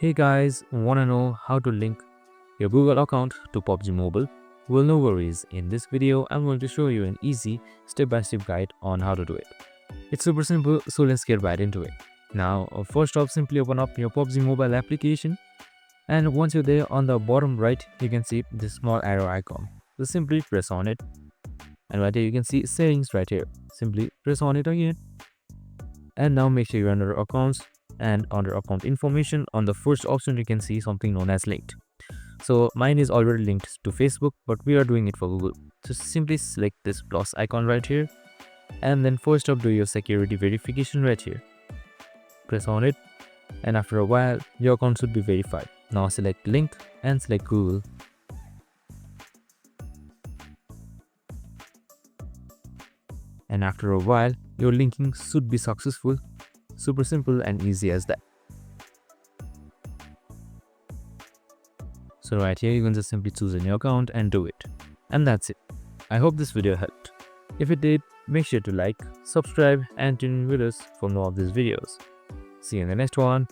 Hey guys, wanna know how to link your Google account to PUBG Mobile? Well, no worries. In this video, I'm going to show you an easy step-by-step guide on how to do it. It's super simple, so let's get right into it. Now, first off, simply open up your PUBG Mobile application, and once you're there, on the bottom right, you can see this small arrow icon. So simply press on it, and right here you can see settings right here. Simply press on it again, and now make sure you're under accounts, and under account information on the first option you can see something known as linked. So mine is already linked to Facebook, but we are doing it for Google. So simply select this plus icon right here, and then first up do your security verification right here. Press on it, and after a while your account should be verified. Now select link and select Google. And after a while your linking should be successful. Super simple and easy as that. So right here you can just simply choose a new account and do it. And that's it. I hope this video helped. If it did, make sure to like, subscribe and tune in with us for more of these videos. See you in the next one.